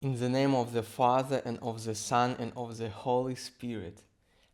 In the name of the Father, and of the Son, and of the Holy Spirit.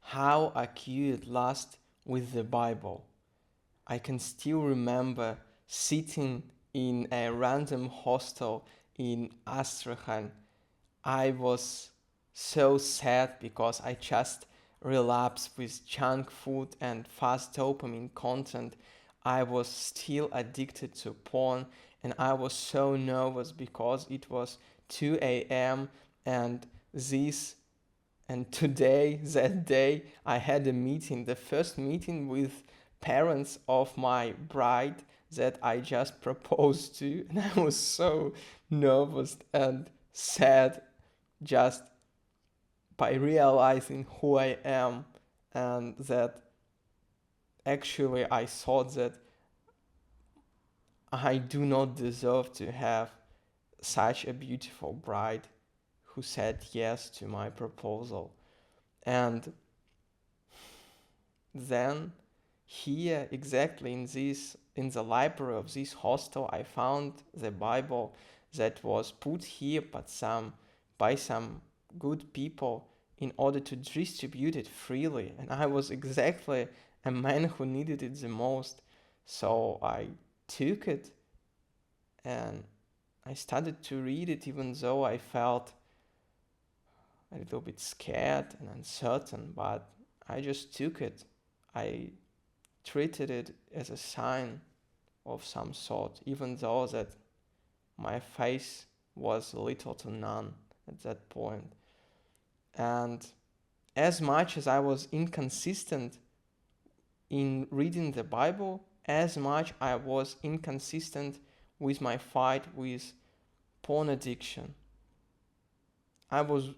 How are you at last with the Bible? I can still remember sitting in a random hostel in Astrakhan. I was so sad because I just relapsed with junk food and fast dopamine content. I was still addicted to porn, and I was so nervous because it was 2 a.m. and this and today, that day, I had a meeting, the first meeting with parents of my bride that I just proposed to, and I was so nervous and sad just by realizing who I am, and that actually I thought that I do not deserve to have such a beautiful bride who said yes to my proposal. And then here, exactly in the library of this hostel, I found the Bible that was put here by some good people in order to distribute it freely, and I was exactly a man who needed it the most. So I took it and I started to read it, even though I felt a little bit scared and uncertain, but I just took it. I treated it as a sign of some sort, even though that my face was little to none at that point. And as much as I was inconsistent in reading the Bible, as much I was inconsistent with my fight with porn addiction. I was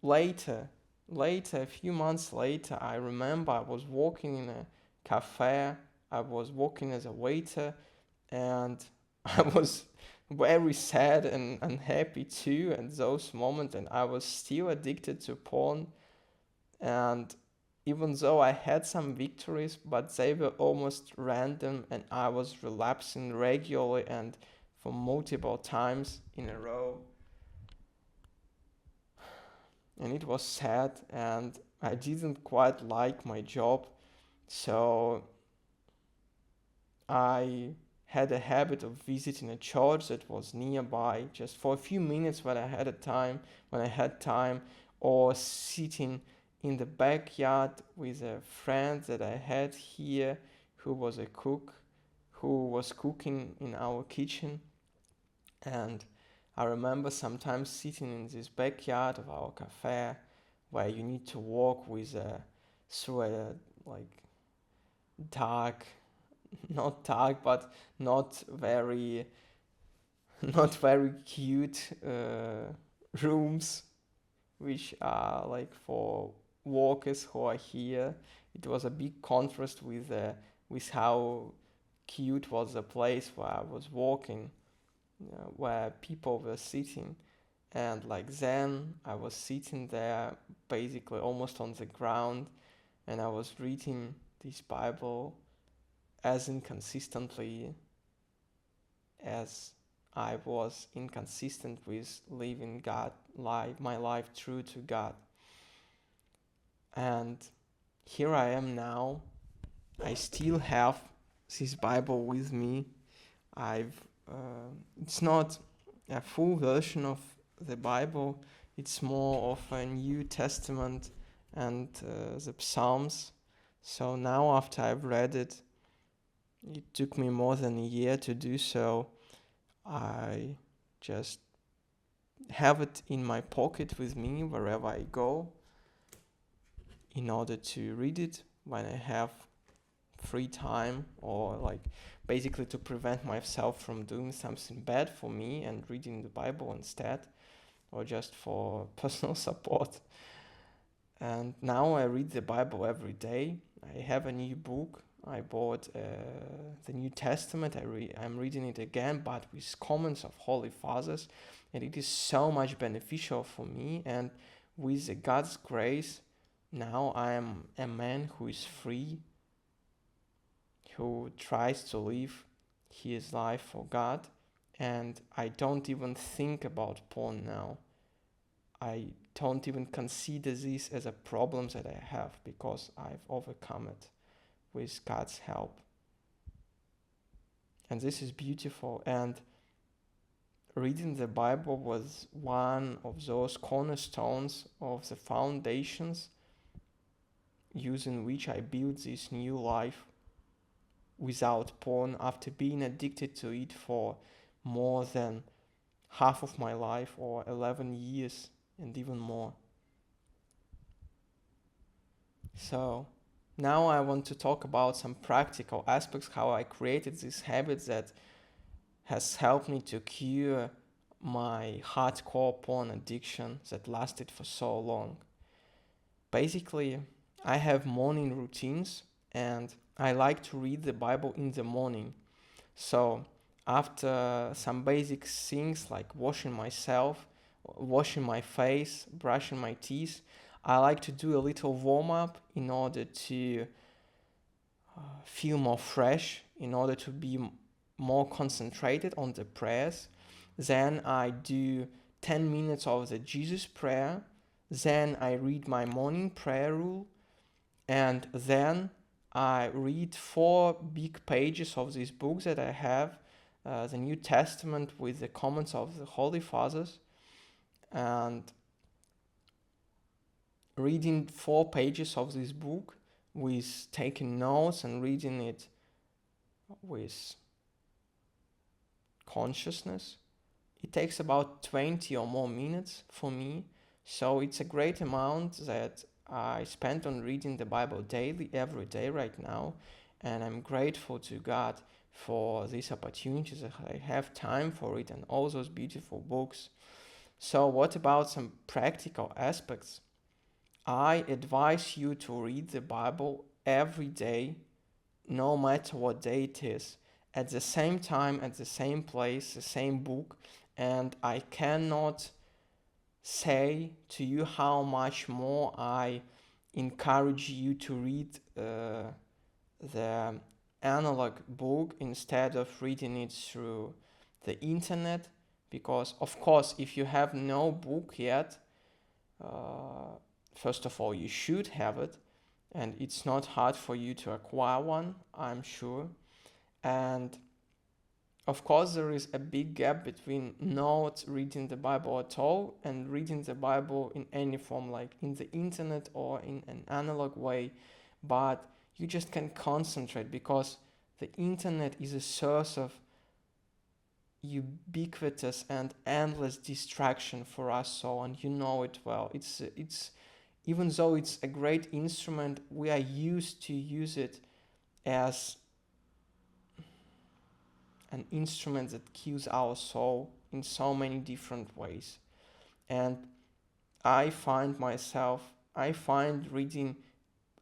later, a few months later, I remember I was working in a cafe. I was working as a waiter, and I was very sad and unhappy too at those moments, and I was still addicted to porn. And even though I had some victories, but they were almost random, and I was relapsing regularly and for multiple times in a row. And it was sad, and I didn't quite like my job, so I had a habit of visiting a church that was nearby just for a few minutes when I had time, or sitting in the backyard with a friend that I had here who was a cook, who was cooking in our kitchen. And I remember sometimes sitting in this backyard of our cafe where you need to walk through a like dark, not dark, but not very, not very cute rooms, which are like for walkers who are here. It was a big contrast with how cute was the place where I was walking, where people were sitting. And like then I was sitting there basically almost on the ground, and I was reading this Bible as inconsistently as I was inconsistent with living my life true to God. And here I am now. I still have this Bible with me. It's not a full version of the Bible. It's more of a New Testament and the Psalms. So now, after I've read it, it took me more than a year to do so. I just have it in my pocket with me wherever I go in order to read it when I have free time, or like basically to prevent myself from doing something bad for me and reading the Bible instead, or just for personal support. And now I read the Bible every day. I have a new book. I bought the New Testament. I'm reading it again, but with comments of Holy Fathers, and it is so much beneficial for me. And with God's grace, now I am a man who is free, who tries to live his life for God, and I don't even think about porn now. I don't even consider this as a problem that I have, because I've overcome it with God's help. And this is beautiful. And reading the Bible was one of those cornerstones of the foundations using which I built this new life without porn, after being addicted to it for more than half of my life, or 11 years and even more. So now I want to talk about some practical aspects, how I created this habit that has helped me to cure my hardcore porn addiction that lasted for so long. Basically, I have morning routines, and I like to read the Bible in the morning. So after some basic things like washing myself, washing my face, brushing my teeth, I like to do a little warm up in order to feel more fresh, in order to be more concentrated on the prayers. Then I do 10 minutes of the Jesus prayer. Then I read my morning prayer rule. And then I read 4 big pages of this book that I have, the New Testament with the comments of the Holy Fathers. And reading 4 pages of this book with taking notes and reading it with consciousness, it takes about 20 or more minutes for me. So it's a great amount that I spend on reading the Bible daily, every day right now. And I'm grateful to God for these opportunities that I have time for it and all those beautiful books. So what about some practical aspects? I advise you to read the Bible every day, no matter what day it is, at the same time, at the same place, the same book. And I cannot say to you how much more I encourage you to read the analog book instead of reading it through the internet. Because, of course, if you have no book yet, first of all, you should have it, and it's not hard for you to acquire one, I'm sure. And of course, there is a big gap between not reading the Bible at all and reading the Bible in any form, like in the internet or in an analog way. But you just can concentrate, because the internet is a source of ubiquitous and endless distraction for us all, and you know it well. It's even though it's a great instrument, we are used to use it as an instrument that kills our soul in so many different ways. And I find reading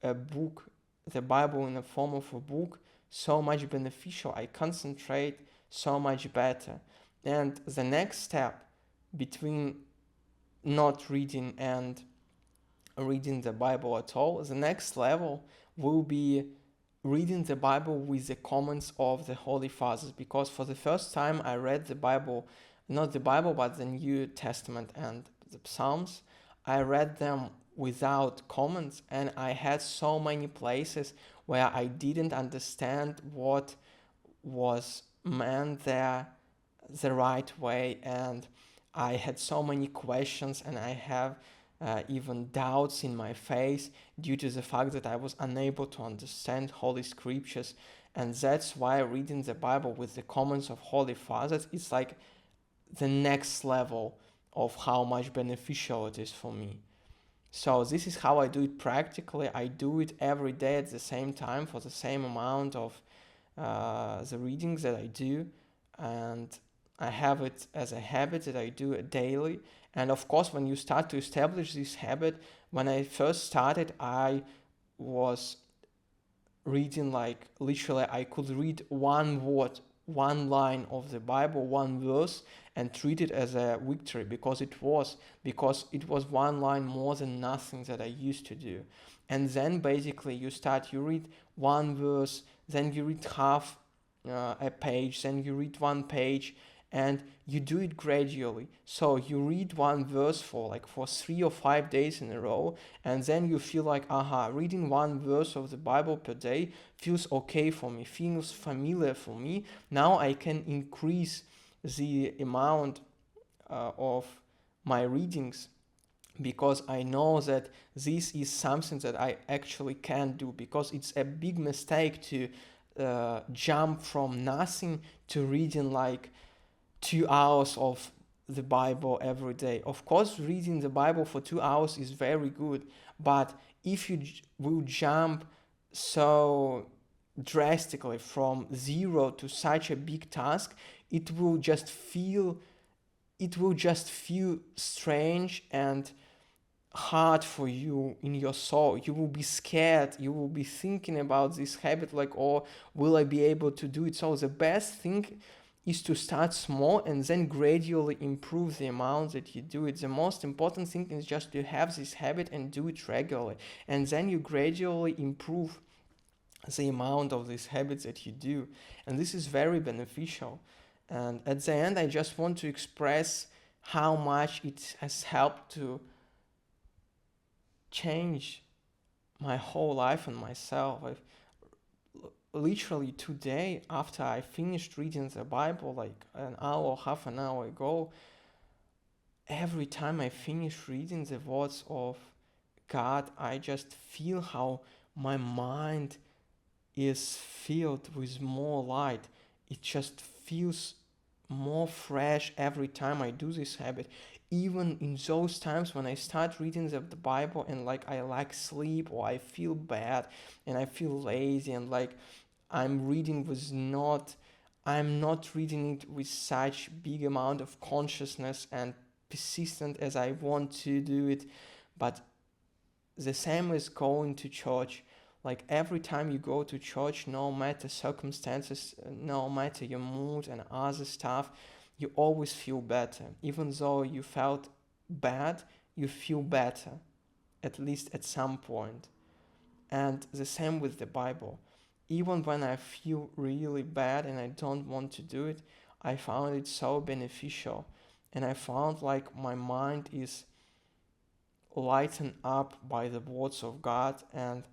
a book, the Bible in the form of a book, so much beneficial. I concentrate so much better. And the next step between not reading and reading the Bible at all, the next level will be reading the Bible with the comments of the Holy Fathers, because for the first time I read the Bible, not the Bible, but the New Testament and the Psalms. I read them without comments, and I had so many places where I didn't understand what was meant there the right way, and I had so many questions, and I have even doubts in my faith due to the fact that I was unable to understand Holy Scriptures. And that's why reading the Bible with the comments of Holy Fathers is like the next level of how much beneficial it is for me. So this is how I do it practically. I do it every day at the same time for the same amount of the readings that I do, and I have it as a habit that I do it daily. And of course, when you start to establish this habit, when I first started, I was reading like literally I could read one word, one line of the Bible, one verse, and treat it as a victory, because it was one line more than nothing that I used to do. And then basically you read one verse, then you read half a page, then you read one page, and you do it gradually. So you read one verse for 3 or 5 days in a row, and then you feel like, aha, reading one verse of the Bible per day feels okay for me, feels familiar for me. Now I can increase the amount of my readings, because I know that this is something that I actually can do, because it's a big mistake to jump from nothing to reading like 2 hours of the Bible every day. Of course, reading the Bible for 2 hours is very good, but if you will jump so drastically from zero to such a big task, it will just feel strange and hard for you in your soul. You will be scared, you will be thinking about this habit like, oh, will I be able to do it? So the best thing is to start small and then gradually improve the amount that you do it. The most important thing is just to have this habit and do it regularly, and then you gradually improve the amount of these habits that you do, and this is very beneficial. And at the end, I just want to express how much it has helped to change my whole life and myself. I've literally today, after I finished reading the Bible like an hour, half an hour ago, every time I finish reading the words of God, I just feel how my mind is filled with more light. It just feels more fresh every time I do this habit. Even in those times when I start reading the Bible and like I like sleep, or I feel bad and I feel lazy, and like I'm reading with not I'm not reading it with such big amount of consciousness and persistent as I want to do it. But the same as going to church. Like every time you go to church, no matter circumstances, no matter your mood and other stuff, you always feel better. Even though you felt bad, you feel better, at least at some point. And the same with the Bible. Even when I feel really bad and I don't want to do it, I found it so beneficial. And I found like my mind is lightened up by the words of God, and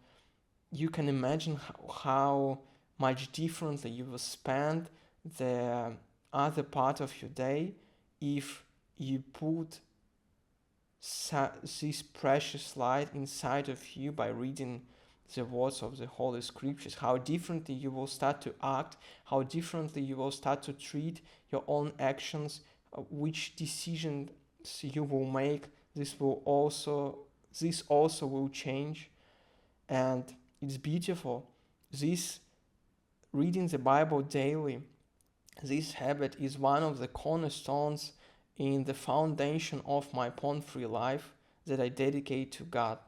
you can imagine how much differently you will spend the other part of your day if you put this precious light inside of you by reading the words of the Holy Scriptures. How differently you will start to act, how differently you will start to treat your own actions, which decisions you will make. This also will change, and it's beautiful. This reading the Bible daily, this habit is one of the cornerstones in the foundation of my porn-free life that I dedicate to God.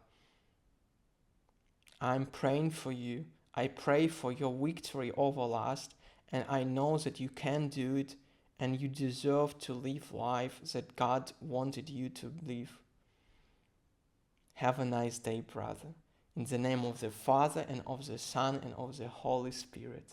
I'm praying for you. I pray for your victory over lust, and I know that you can do it, and you deserve to live life that God wanted you to live. Have a nice day, brother. In the name of the Father, and of the Son, and of the Holy Spirit.